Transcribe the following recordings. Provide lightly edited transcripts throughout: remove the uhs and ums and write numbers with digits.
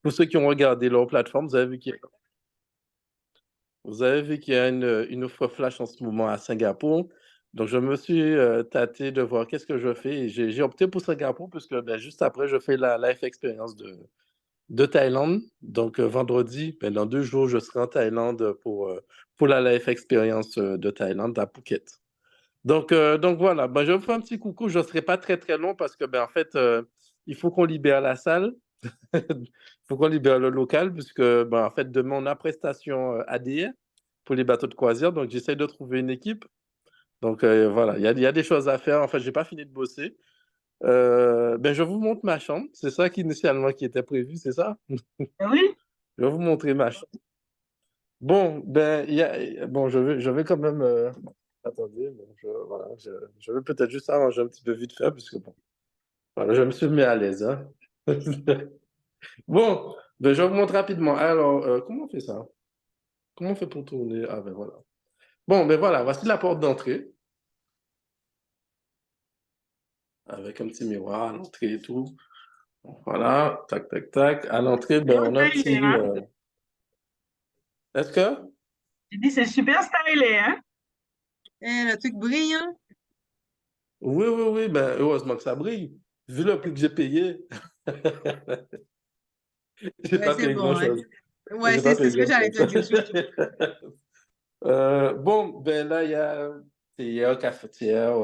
Pour ceux qui ont regardé leur plateforme, vous avez vu qu'il y a une offre flash en ce moment à Singapour. Donc, je me suis tâté de voir qu'est-ce que je fais. Et j'ai opté pour Singapour puisque ben, juste après, je fais la life experience de Thaïlande. Donc, vendredi, ben, dans 2 jours, je serai en Thaïlande pour la life experience de Thaïlande à Phuket. Donc voilà, ben, je vous fais un petit coucou. Je ne serai pas très très long parce que ben, en fait, il faut qu'on libère la salle. Il faut qu'on libère le local puisque ben, en fait, demain, on a prestation ADR pour les bateaux de croisière. Donc, j'essaie de trouver une équipe. Donc voilà, il y a des choses à faire. En fait, j'ai pas fini de bosser. Ben, je vous montre ma chambre. C'est ça qui initialement qui était prévu, c'est ça? Oui, Je vais vous montrer ma chambre. Bon, ben, bon, je vais quand même. Attendez, bon, voilà, je vais peut-être juste arranger un petit peu vite fait, puisque bon, voilà, je me suis mis à l'aise, hein. Bon, ben, je vous montre rapidement. Alors, comment on fait ça? Comment on fait pour tourner? Ah, ben voilà. Bon, ben voilà, voici la porte d'entrée, avec un petit miroir à l'entrée et tout. Voilà, tac, tac, tac. À l'entrée, ben, bien on a un stylé, petit. hein? Est-ce que? J'ai dit, c'est super stylé, hein? Le truc brillant. Oui, oui, oui, ben, heureusement que ça brille. Vu le prix que j'ai payé, j'ai Ouais, pas c'est payé bon, hein. grand-chose. Ouais, J'ai c'est pas c'est payé ce que j'allais grand-chose. te dire surtout. Bon, ben là, il y a une cafetière,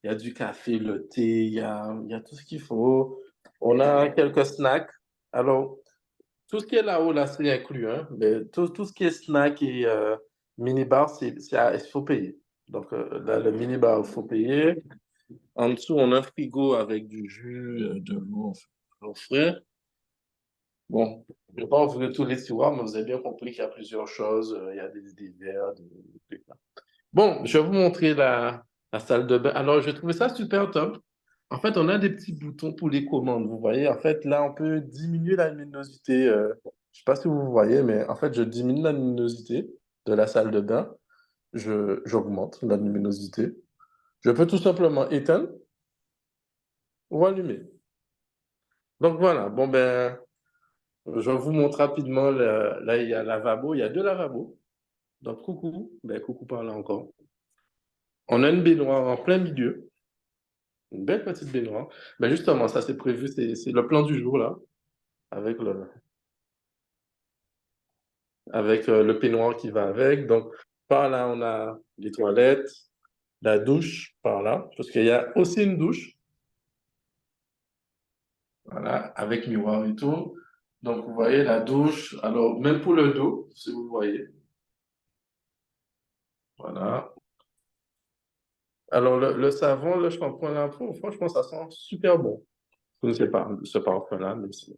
il y a du café, le thé, il y a tout ce qu'il faut. On a quelques snacks. Alors, tout ce qui est là-haut, là, c'est inclus, hein. Mais tout ce qui est snack et mini-bar, il faut payer. Donc, là, le mini-bar, il faut payer. En dessous, on a un frigo avec du jus, de l'eau au frais. Bon, je ne vais pas ouvrir tous les tiroirs, mais vous avez bien compris qu'il y a plusieurs choses. Il y a des verres, des trucs là. Bon, je vais vous montrer la salle de bain. Alors, j'ai trouvé ça super top. En fait, on a des petits boutons pour les commandes. Vous voyez, en fait, là, on peut diminuer la luminosité. Je ne sais pas si vous voyez, mais en fait, je diminue la luminosité de la salle de bain. J'augmente la luminosité. Je peux tout simplement éteindre ou allumer. Donc voilà, bon ben, je vous montre rapidement, là, il y a lavabo, il y a 2 lavabos. Donc coucou, ben coucou par là encore. On a une baignoire en plein milieu, une belle petite baignoire. Ben justement, ça c'est prévu, c'est le plan du jour là, avec le peignoir qui va avec. Donc par là, on a les toilettes, la douche par là, parce qu'il y a aussi une douche, voilà, avec miroir et tout. Donc vous voyez la douche, alors même pour le dos, si vous voyez, voilà. Alors, le savon, le shampoing, la peau, franchement, ça sent super bon. Je ne sais pas, ce parfum-là, mais je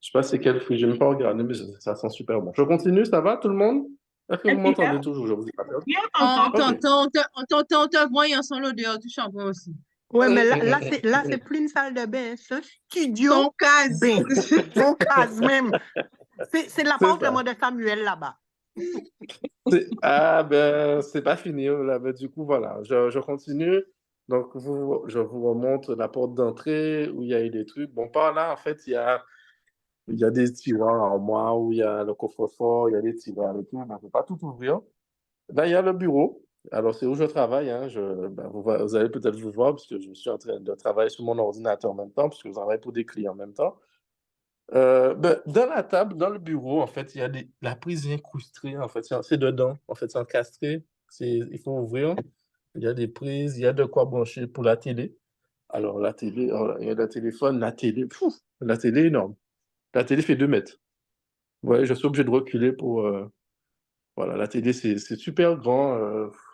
sais pas c'est quel fruit, je n'ai même pas regardé, mais ça sent super bon. Je continue, ça va tout le monde? Est-ce que vous Très bien. m'entendez toujours? Je vous ai pas perdu. Oui, on On t'entend. OK. t'entend, on te voit en son l'odeur du shampoing aussi. Ouais, mais là, c'est plus une salle de bain, c'est un studio Ton case. bain. Ton case même. C'est C'est ça. l'appartement de Samuel là-bas. Ah ben, c'est pas fini, là. Ben, du coup, voilà, je continue. Donc, je vous remonte la porte d'entrée où il y a eu des trucs. Bon, par là, en fait, il y a des tiroirs en moi où il y a le coffre-fort, il y a des tiroirs et tout. On ne peut pas tout ouvrir. Là, il y a le bureau. Alors, c'est où je travaille, hein. Ben, vous allez peut-être vous voir parce que je suis en train de travailler sur mon ordinateur en même temps, parce que je travaille pour des clients en même temps. Ben, dans la table, dans le bureau, en fait, il y a la prise incrustée. En fait, c'est dedans. En fait, c'est encastré. Il faut ouvrir. Il y a des prises, il y a de quoi brancher pour la télé. Alors, la télé, il y a le téléphone, la télé, pouf, la télé est énorme. La télé fait 2 mètres. Ouais, je suis obligé de reculer pour. Voilà, la télé, c'est super grand.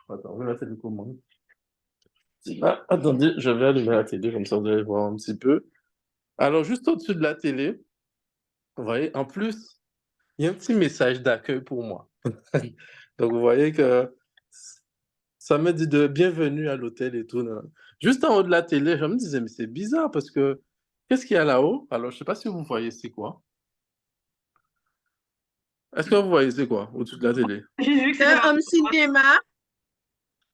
Attends, je vais la télé comment? Ah, attendez, je vais allumer la télé, comme ça vous allez voir un petit peu. Alors, juste au-dessus de la télé, vous voyez, en plus, il y a un petit message d'accueil pour moi. Donc, vous voyez que ça me dit de bienvenue à l'hôtel et tout, là. Juste en haut de la télé, je me disais, mais c'est bizarre parce que qu'est-ce qu'il y a là-haut? Alors, je sais pas si vous voyez c'est quoi. Est-ce que vous voyez c'est quoi au-dessus de la télé? J'ai vu que C'est c'était un ma... home cinéma.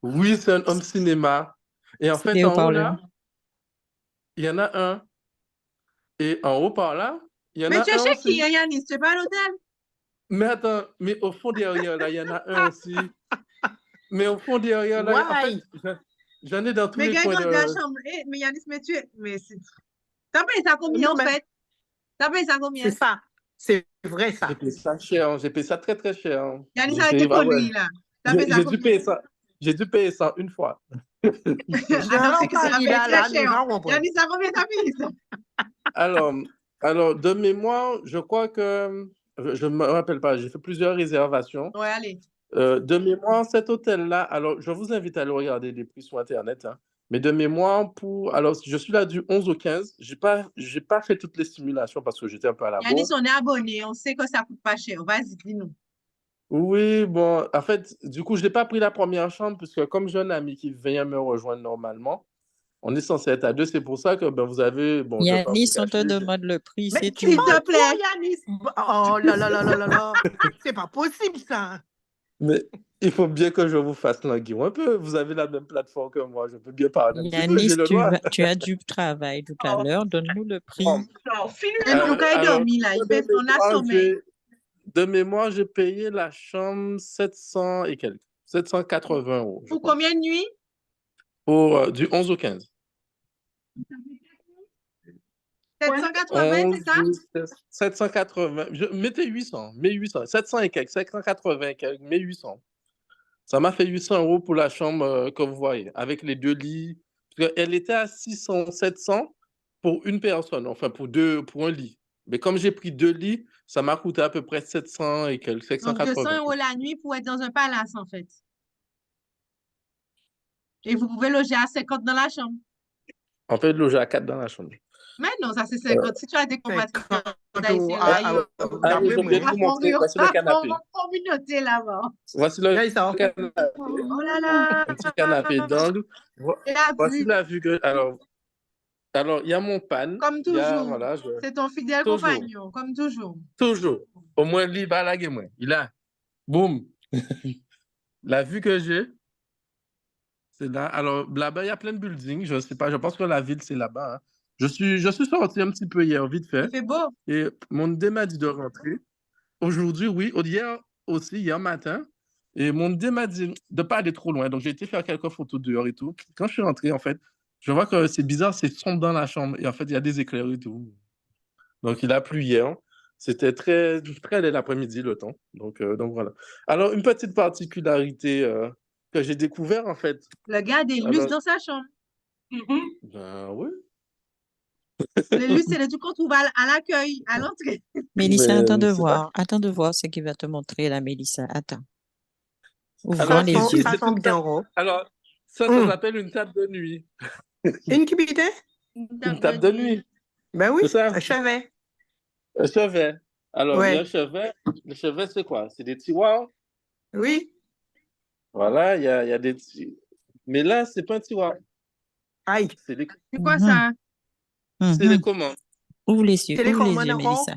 Oui, c'est un home cinéma. Et en fait, Des en haut haut-parleurs. là, il y en a un. Et en haut par là, Il y en Mais a tu es un chez qui, aussi. hein, Yanis? Tu es pas à l'hôtel? Mais attends, mais au fond derrière, là, il y en a un aussi. Mais au fond derrière, là, en fait, Why? j'en ai dans tous Mais les coins regarde la de... chambre. Mais Yanis, mais tu es. Mais c'est. T'as payé ça combien, Non, en mais fait? T'as payé ça c'est combien? ça. C'est vrai, ça. J'ai payé ça cher, j'ai payé ça très très cher. Yanis, J'ai avec tes payé, ah ouais, conneries, là. T'as payé ça j'ai dû combien? payer ça. J'ai dû payer ça une fois. Ah, Jean donc c'est que ça a Paris, payé là, très nous cher. j'en comprends. Yanis, à combien t'as payé ça? Alors, alors, de mémoire, je crois que je ne me rappelle pas, j'ai fait plusieurs réservations. Ouais, allez. De mémoire, cet hôtel-là, alors je vous invite à aller regarder les prix sur Internet, hein. Mais de mémoire, alors je suis là du 11 au 15, j'ai pas fait toutes les simulations parce que j'étais un peu à la Yanis, bourre. on est abonné. On sait que ça coûte pas cher. Vas-y, dis-nous. Oui, bon, en fait, du coup, je n'ai pas pris la première chambre puisque comme j'ai un ami qui vient me rejoindre normalement, on est censé être à deux. C'est pour ça que ben, vous avez, bon, je ne vais pas vous Yanis, on te cacher. demande le prix, Mais c'est tu S'il tout. te parles trop, plaît. Yanis. Oh là là là là là là. C'est pas possible, ça. Mais il faut bien que je vous fasse languir un peu. Vous avez la même plateforme que moi. Je peux bien parler un petit peu, j'ai Yanis, le droit. tu as du travail tout à Oh, l'heure. Donne-nous le prix. Bon, non, finis Et nous, quand il alors, dormi, là, il de fait, on a mémoire, sommeil. de mémoire, j'ai payé la chambre 700 et quelques, 780 €, je Pour crois, combien de nuits? pour du 11 au 15. 780, c'est 11, ça? 12, 780, mettez 800, mais 800, 700 et quelques, 780 et quelques, mais 800. Ça m'a fait 800 € pour la chambre que vous voyez, avec les deux lits. Parce qu'elle était à 600, 700 pour une personne, enfin pour un lit. Mais comme j'ai pris deux lits, ça m'a coûté à peu près 700 et quelques, Donc, 200 780. € la nuit pour être dans un palace, en fait. Et vous pouvez loger à 50 dans la chambre. En fait, loger à 4 dans la chambre. Mais non, ça c'est Euh, 50. Si tu as des compatriotes 50 d'Haïti, euros là, Allez, je d'après vais moi. vous montrer. Voici le canapé. mon communauté là-bas. Voici le Là, ça. canapé. Oh là là. Un petit canapé d'angle. Et la Voici vue, la vue que... Alors, il y a mon pan. comme Il y a, toujours. voilà, C'est ton fidèle toujours, compagnon, comme toujours. toujours. Au moins, lui, va la moi. Il a, boum. La vue que j'ai, c'est là. Alors, là-bas, il y a plein de buildings. Je ne sais pas, je pense que la ville, c'est là-bas, hein. Je suis sorti un petit peu hier, vite Il fait. fait beau. Et mon idée m'a dit de rentrer. Aujourd'hui, oui. Hier aussi, hier matin. Et mon idée m'a dit de ne pas aller trop loin. Donc, j'ai été faire quelques photos dehors et tout. Quand je suis rentré, en fait, je vois que c'est bizarre, c'est sombre dans la chambre. Et en fait, il y a des éclairs et tout. Donc, il a plu hier. C'était très, très laid l'après-midi, le temps. Donc voilà. Alors, une petite particularité que j'ai découvert, en fait. Le gars a des lustres Alors, dans sa chambre. ben oui. Les lustres, c'est les trucs qu'on trouve à l'accueil, à l'entrée. Mélissa, Mais attends de c'est pas... voir. Attends de voir ce qu'il va te montrer, là, Mélissa. Attends. Ouvrons Alors, les ceci, yeux. Ça c'est sent une bien table... gros. Alors, ça s'appelle une table de nuit. Une cupidité? Une table de nuit, Ben oui, c'est ça? un chevet. Un chevet. Alors, il y a un Ouais. chevet. Le chevet, c'est quoi? C'est des tiroirs. Oui. Voilà, il y a des... Mais là, c'est pas un tiroir. Aïe. C'est les... C'est quoi Mhm, ça? c'est les mhm. commandes. Ouvre les yeux, C'est les ouvre les commandes yeux, en Mélissa.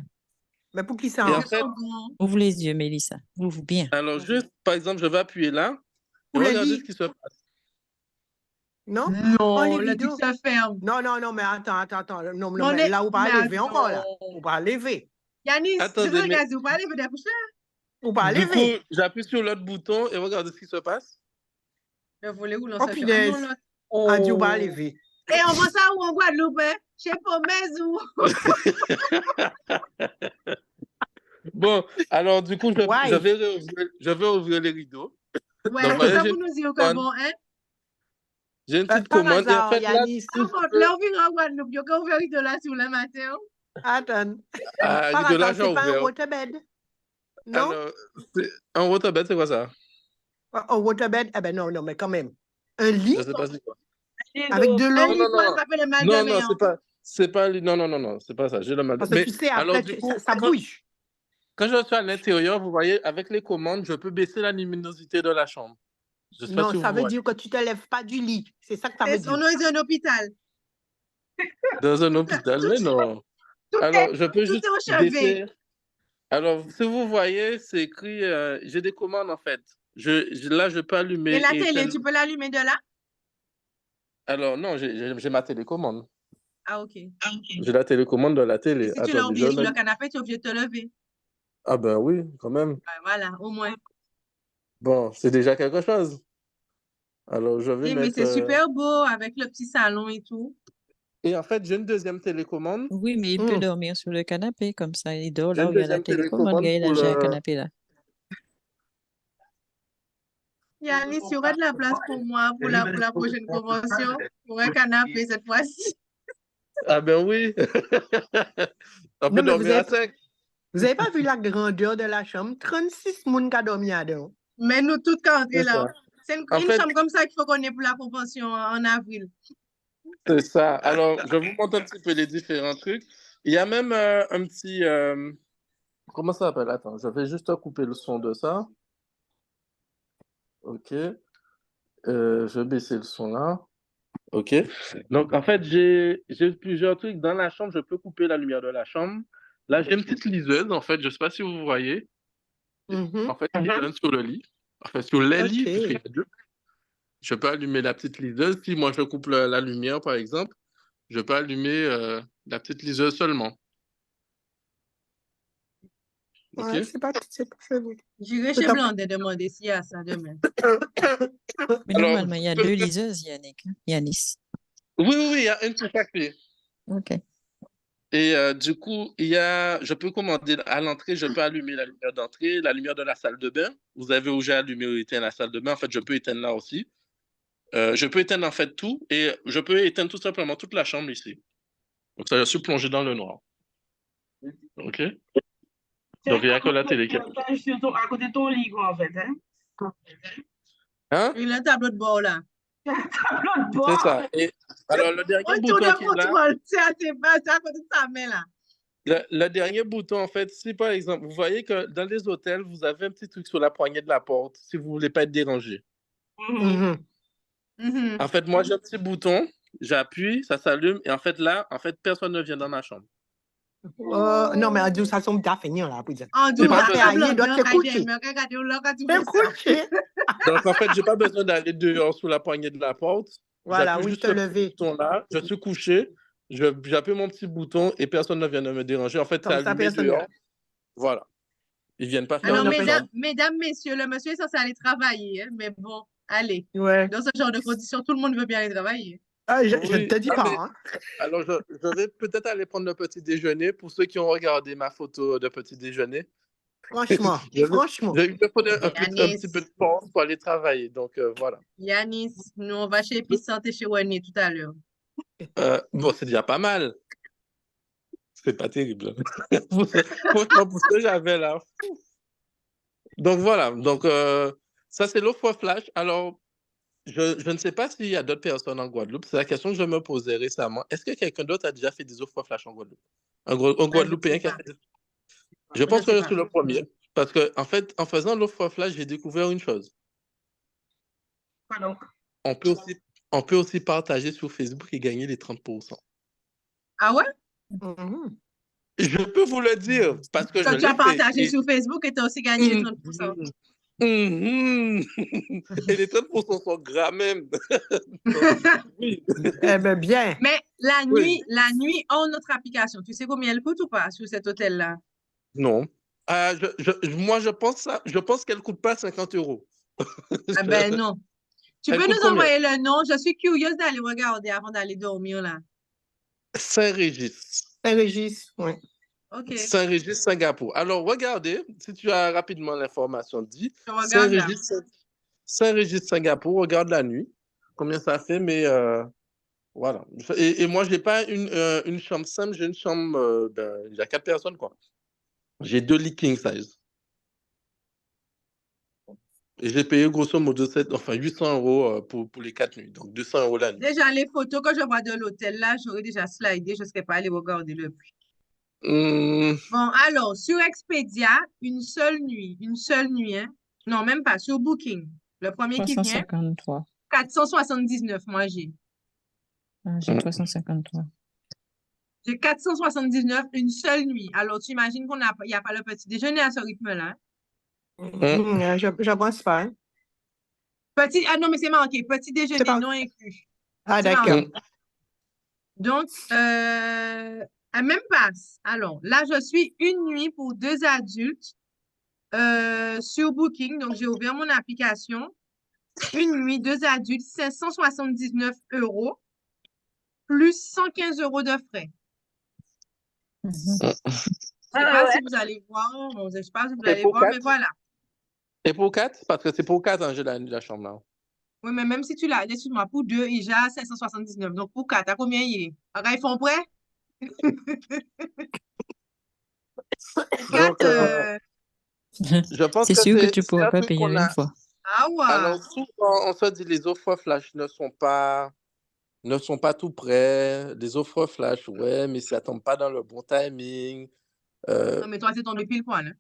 Mais pour qui Et ça? en Ils fait, sont grands. Ouvre les yeux, Mélissa. Ouvre bien. alors juste, par exemple, je vais appuyer là et Pour le regardez ce lit? qui se passe. Non? Oh, Non, les le truc rideaux. se ferme. Non, non, non, mais attends. Non, Non, mais là, on mais va lever encore, là. non. On va lever. Yanis, je te Attendez, mais regarde, vous parlez de la bouche là? On va du coup, lever. j'appuie sur l'autre bouton et regardez ce qui se passe. Le volet où l'on Oh, se ferme. Ah non, punaise. l'autre. On dit on va Oh. lever. Et on voit ça où en Guadeloupe, hein? Chez Pomez ou? Bon, alors du coup, Why? je vais ouvrir les rideaux. Ouais, Donc, c'est voyez, ça j'ai pour une nous dire que commande. bon, hein? J'ai une petite Par commande. Et en hasard, fait, là, Yanis. si Par je contre, veux... là, on vient en Guadeloupe, il y a qu'un ouvert de là sur le matin. Attends. Ah, Par de là, hasard, j'ai c'est pas un ouvert. waterbed? Non? Alors, un waterbed, c'est quoi ça? Un waterbed? Eh ben non, mais quand même. Un lit Je sais pas c'est quoi. avec de Un Non, l'eau? lit non, pour non. attraper le mal de Non, mer. c'est pas, non, c'est pas ça. J'ai le mal. Parce que Mais tu sais, alors, après, du coup, ça bouge. quand je suis à l'intérieur, vous voyez, avec les commandes, je peux baisser la luminosité de la chambre. Je sais pas Non, si ça vous veut voyez. dire que tu te lèves pas du lit. C'est ça que ça veut dire. On est dans un hôpital. Dans un Tout, hôpital, tout, mais non. tout Alors, je peux tout juste est au chevet. baisser. Alors, si vous voyez, c'est écrit, j'ai des commandes en fait. Là, je peux allumer Et la et télé, éteindre. tu peux l'allumer de là? Alors, non, j'ai ma télécommande. Ah, OK. J'ai la télécommande de la télé. Si tu Attendez, l'as je oublié sur le... le canapé, tu es obligé de te lever. Ah ben oui, quand même. Ben, voilà, au moins. Bon, c'est déjà quelque chose. Alors, je vais Oui, mais mettre... c'est super beau avec le petit salon et tout. Et en fait, j'ai une deuxième télécommande. Oui, mais il peut dormir sur le canapé comme ça. Il dort J'ai là une où il y a la deuxième télécommande. télécommande Regarde, il a pour déjà un le... canapé là. Yanis, il y aurait de la place pour moi pour la prochaine convention, pour un canapé cette fois-ci. Ah ben oui. On peut Non, mais dormir à 5. vous avez pas vu la grandeur de la chambre? 36 moun qui a dormi dedans. Mais nous toutes quand C'est là. ça. C'est une, En une fait, chambre comme ça qu'il faut qu'on ait pour la convention en avril. c'est ça. Alors, je vous montre un petit peu les différents trucs. Il y a même un petit... comment ça s'appelle? Attends, je vais juste couper le son de ça. OK. Je vais baisser le son là. OK. Donc, en fait, j'ai plusieurs trucs. Dans la chambre, je peux couper la lumière de la chambre. Là, j'ai une petite liseuse, en fait. Je ne sais pas si vous voyez. En fait, qui donne sur le lit. Enfin, sur les lits, OK. puisqu'il y a deux. Je peux allumer la petite liseuse. Si moi, je coupe la lumière, par exemple, je peux allumer la petite liseuse seulement. OK? Ouais, c'est pas très beau. J'irai Tout chez à- Blandé demander s'il y a ça demain. Mais Alors, normalement, il y a 2 liseuses, Yannick. Yanis. oui, il y a une pour chaque pied. OK. Et du coup, je peux commander à l'entrée, je peux allumer la lumière d'entrée, la lumière de la salle de bain. Vous avez où j'ai allumé ou éteint la salle de bain. En fait, je peux éteindre là aussi. Je peux éteindre en fait tout et je peux éteindre tout simplement toute la chambre ici. Donc, ça, je suis plongé dans le noir. OK? Donc, il n'y a que la télé qui est... À côté de ton lit, quoi, en fait. Hein? Hein? Il y a un tableau de bord là. Tableau de C'est bord. ça. Et alors, le dernier On tourne bouton qui est là, contrôle. C'est à tes bas, c'est à côté de sa main là. le dernier bouton, en fait, si par exemple, vous voyez que dans les hôtels, vous avez un petit truc sur la poignée de la porte si vous ne voulez pas être dérangé. Mhm. Mhm. En fait, moi, j'ai un petit bouton, j'appuie, ça s'allume, et en fait, là, personne ne vient dans ma chambre. Non, mais de toute façon, tu as fini là. Pour dire. En J'ai tout pas cas, besoin. ça Rien, blanc, doit te coucher. mais regardez, là, quand tu Te fais ça. coucher. Donc, en fait, j'ai pas besoin d'aller dehors sous la poignée de la porte. Voilà, J'appuie oui, juste te ce petit lever. bouton-là, je suis couché, j'appuie mon petit bouton et personne ne vient de me déranger. En fait, c'est Comme ça, allumé personne dehors. vient. Voilà. Ils viennent pas faire Alors, Non, leur non, chambre. mesdames, messieurs, le monsieur est censé aller travailler, hein, mais bon, allez. Ouais. Dans ce genre de conditions, tout le monde veut bien aller travailler. Ah, je ne Oui. te dis Ah, pas. mais- Hein. Alors, je vais peut-être aller prendre le petit déjeuner pour ceux qui ont regardé ma photo de petit déjeuner. Franchement, Je vais- franchement. J'ai eu un Yanis, petit peu de temps pour aller travailler. Donc, voilà. Yanis, nous, on va chez Épicente et chez René tout à l'heure. Bon, c'est déjà pas mal. C'est pas terrible. Franchement, pour ce que j'avais là. Donc, voilà. Donc, ça, c'est l'offre flash. Alors, je ne sais pas s'il y a d'autres personnes en Guadeloupe. C'est la question que je me posais récemment. Est-ce que quelqu'un d'autre a déjà fait des offres flash en Guadeloupe? Un Guadeloupéen qui a fait des... Je pense que je suis le premier. Parce que, en fait, en faisant l'offre flash, j'ai découvert une chose. Quoi donc? On peut aussi partager sur Facebook et gagner les 30%. Ah ouais? Mhm. Je peux vous le dire parce que je Quand tu as l'ai fait. partagé sur Facebook et tu as aussi gagné les 30%. Mhm. Et les 30% sont gras même. Oui. Eh bien, bien. Mais Oui. la nuit, hors notre application, tu sais combien elle coûte ou pas sur cet hôtel-là? Non. Moi, je pense qu'elle ne coûte pas 50 €. Ah ben non. Tu Elle peux coûte nous combien? envoyer le nom? Je suis curieuse d'aller regarder avant d'aller dormir là. Saint-Régis. Saint-Régis, oui. OK, Saint-Régis, Singapour. Alors, regardez, si tu as rapidement l'information dit, je regarde là. Saint-Régis, Singapour, regarde la nuit, combien ça fait, mais voilà. Et moi, je n'ai pas une chambre simple, j'ai une chambre, il y a 4 personnes, quoi. J'ai 2 lits king size. Et j'ai payé grosso modo 800 € pour les 4 nuits, donc 200 € la nuit. Déjà, les photos que je vois de l'hôtel là, j'aurais déjà slidé, je ne serais pas allée regarder le prix. Bon, alors, sur Expedia, une seule nuit, hein? Non, même pas, sur Booking. Le premier qui vient, 353. 479, moi j'ai. Ah, j'ai 353. J'ai 479 une seule nuit. Alors, tu imagines qu'il n'y a pas le petit déjeuner à ce rythme-là. Hein? Je ne pense pas. Hein. Ah non, mais c'est marqué, petit déjeuner pas- non inclus. Ah, C'est d'accord. marqué. Donc, même pas. Alors, là, je suis une nuit pour 2 adultes sur Booking. Donc, j'ai ouvert mon application. Une nuit, 2 adultes, 579 € plus 115 € de frais. Mhm. Je ne sais pas si vous allez voir. Je ne sais pas si vous allez voir, mais voilà. Et pour 4? Parce que c'est pour 4 hein, j'ai la chambre là. Oui, mais même si tu l'as, excuse-moi, pour 2, il y a 579. Donc, pour 4, à combien il est? Alors, ils font prêt? Pour 4, Donc, je pense C'est que sûr que c'est tu ne pourras un pas truc payer qu'on une a. fois. ah ouais. Alors, souvent, on se dit les offres flash ne sont pas tout prêts. Les offres flash, ouais, mais ça tombe pas dans le bon timing. Non, mais toi, c'est tombé pile poil. Hein?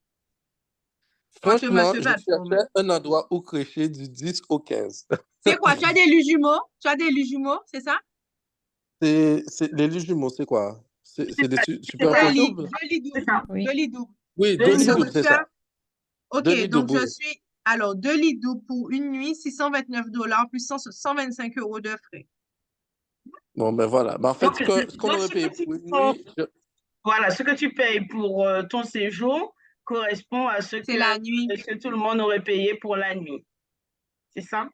Toi, Franchement, ce je plateforme. cherchais un endroit où crécher du 10 au 15. C'est quoi? Tu as des lits jumeaux? Tu as des lits jumeaux, c'est ça? Les lits jumeaux, c'est quoi? C'est des Deux superpositions? lits. Deux lits C'est doubles. ça. Oui. 2 lits doubles. Oui, Deux 2 lits lits Donc, doubles, c'est tu as... ça. OK, 2 lits donc doubles, je oui. suis... Alors, 2 lits doubles pour une nuit, 629 $ plus 125 € de frais. Bon, ben voilà. Ben, en fait, Donc, ce qu'on donc, aurait ce payé que tu pour une nuit, voilà, ce que tu payes pour ton séjour correspond à C'est la nuit. ce que tout le monde aurait payé pour la nuit. C'est ça?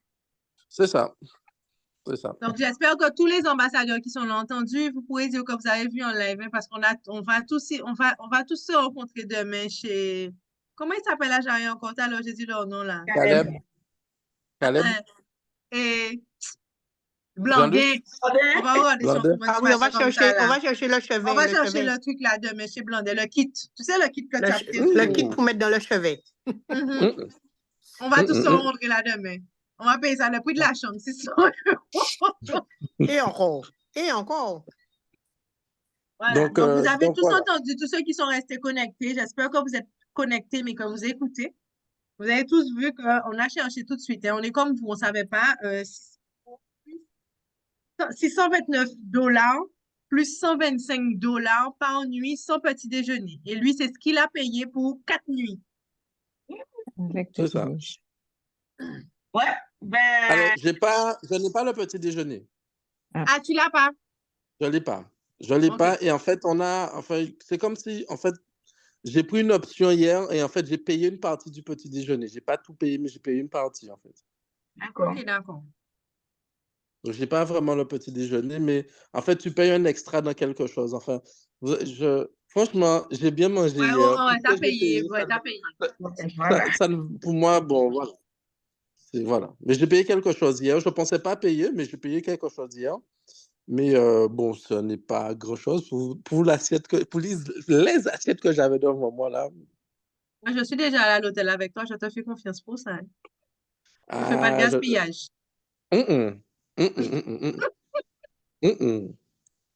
c'est ça. C'est ça. Donc, j'espère que tous les ambassadeurs qui sont là entendus, vous pourrez dire que vous avez vu en live, hein, parce on va tous se rencontrer demain chez... Comment il s'appelle la jarrie encore? Alors, j'ai dit leur nom là. Caleb? Caleb? Et Jean-Luc? Blanquet. On va avoir des Blandet? sentiments Ah oui, comme ça on là. va chercher le On chevet, va le chercher chevet. le truc là demain chez Blandet, le kit. Tu sais, le kit que tu as pris. Le kit pour mettre dans le chevet. Mhm. On va tous se rencontrer là demain. On va payer ça le prix de la chambre, 600 €. Et encore. Et encore. Voilà. Donc, Donc, vous avez tous voilà. entendu, tous ceux qui sont restés connectés. J'espère que vous êtes connectés, mais que vous écoutez. Vous avez tous vu qu'on a cherché tout de suite. Hein. On est comme vous, on ne savait pas. 629 $ plus 125 $ par nuit sans petit déjeuner. Et lui, c'est ce qu'il a payé pour 4 nuits. Avec C'est le ça. petit-déj. Ouais. Ben, Alors, je n'ai pas le petit déjeuner. Ah, tu l'as pas? Je l'ai pas. Je l'ai Ok. pas. Et en fait, c'est comme si, en fait, j'ai pris une option hier et en fait, j'ai payé une partie du petit déjeuner. J'ai pas tout payé, mais j'ai payé une partie, en fait. d'accord. Ok, d'accord. Donc, j'ai pas vraiment le petit déjeuner, mais en fait, tu payes un extra dans quelque chose. Enfin, franchement, j'ai bien mangé Ouais, hier. ouais, Tout ce t'as que j'ai payé. payé, Ouais, t'as payé. Voilà. pour moi, bon, voilà. Voilà. Mais j'ai payé quelque chose hier. Je ne pensais pas payer, mais j'ai payé quelque chose hier. Mais bon, ce n'est pas grand-chose pour l'assiette pour les assiettes que j'avais devant moi là. Moi, je suis déjà allée à l'hôtel avec toi. Je te fais confiance pour ça. Hein. Je fais pas de Ah, gaspillage. Hum, hum. Hum.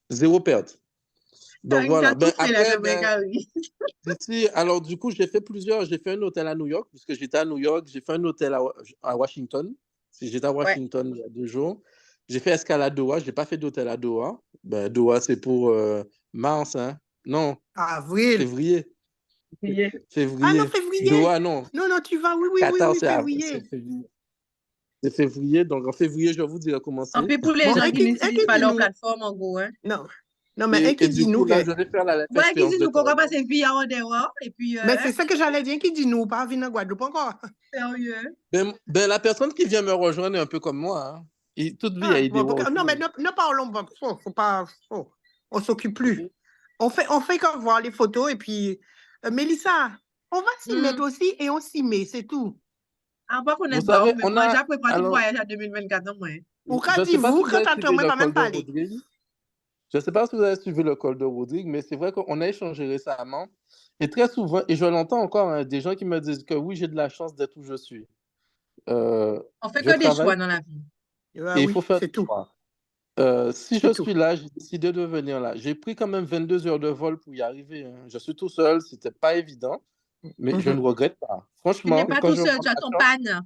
Zéro perte. Donc Il t'a voilà. tout Ben, fait là, après, de Gary. alors du coup, j'ai fait un hôtel à New York, puisque j'étais à New York. J'ai fait un hôtel à Washington. J'étais à Ouais. Washington il y a 2 jours. J'ai fait escale à Doha. Je n'ai pas fait d'hôtel à Doha. Ben, Doha, c'est pour mars, hein? Non, Avril. février. Ah non, février. Doha, non. Non, tu vas. Oui, Qatar, c'est février. février. C'est février. Donc, en février, je vous dirai comment En c'est. plus, pour les Bon, gens et qui qui n'utilisent pas leur dit-nous? plateforme, en gros. Hein. Non, mais qui Et du dit-nous coup, là, que... je vais faire la Ouais, qui expérience disent de nous qu'on va terrain. passer via en dehors. Et puis, Mais c'est ça que j'allais dire, qui dit-nous? Pas venir à Guadeloupe encore. sérieux. Ben, la personne qui vient me rejoindre est un peu comme moi. Hein. Toute vie a idée. Non, mais ne parlons pas. Faut pas... on s'occupe plus. On fait qu'en voir les photos et puis... Mélissa, on va s'y mettre aussi et on s'y met, c'est tout. Ah, pas qu'on est Vous savez, mais on moi, a... j'ai préparé tout Alors, voyage à 2024, moi. Ou je qu'a ne sais pas si dit-vous, vous quand avez t'as suivi le pas même col de parlé. Rodrigue. Je ne sais pas si vous avez suivi le col de Rodrigue, mais c'est vrai qu'on a échangé récemment. Et très souvent, et je l'entends encore, hein, des gens qui me disent que oui, j'ai de la chance d'être où je suis. On fait Je que des travaille choix dans la vie. et il faut faire c'est des tout. choix. Si je suis là, j'ai décidé de venir là. J'ai pris quand même 22 heures de vol pour y arriver. Hein. Je suis tout seul, c'était pas évident, mais je ne regrette pas. Tu n'es Franchement, pas quand tout je seul, rentre tu as à ton Caen- panne.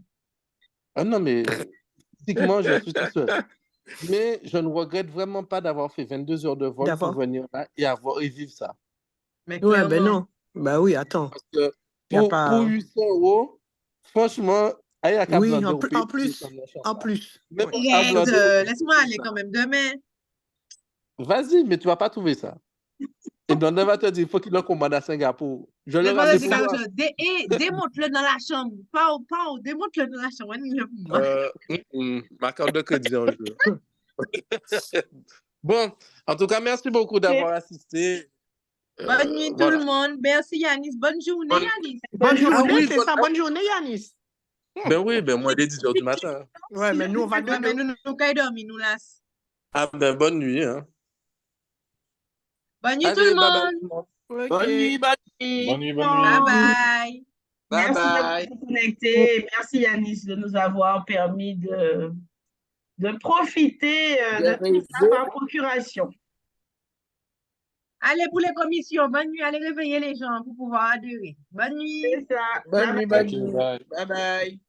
Ah non, mais physiquement, je suis tout seul. Mais je ne regrette vraiment pas d'avoir fait 22 heures de vol pour venir là et vivre ça. Mais Ouais, ben clairement. non. Ben oui, attends. Parce que Y a pour pas... 800 €, franchement, allez à Oui, Cap-Blanc en plus. Même Ouais. à Arrête, Blanc laisse-moi aller quand même demain. Vas-y, mais tu vas pas trouver ça. Et Donna va te dire, il faut qu'il en commande à Singapour. Je Mais le voilà, ramène c'est pour comme toi. ça. Démonte-le dans la chambre. Pas démonte-le dans la chambre. Moi. Ma carte de crédit en jeu. Bon, en tout cas, merci beaucoup d'avoir assisté. Bonne nuit tout le monde. Merci Yanis. Bonne journée Yanis. Bonne journée, oui, c'est ça. Bonne journée, Yanis. Ben oui, ben moi, il est 10h du matin. Ouais, mais nous, on va Ouais, mais dormir. nous quand dormir, nous là. Ah ben, bonne nuit. Hein. Bonne nuit tout Allez, le bye bye. monde. Ok. Bonne nuit, bonne nuit. Bonne nuit, bonne Bye nuit. bye. Bye Merci bye. d'être connecté. Et merci Yanis de nous avoir permis de profiter de tout ça par procuration. Allez pour les commissions. Bonne nuit. Allez réveiller les gens pour pouvoir adhérer. Bonne nuit. C'est ça. Bonne Bye nuit, bye. bonne nuit. Bye bye.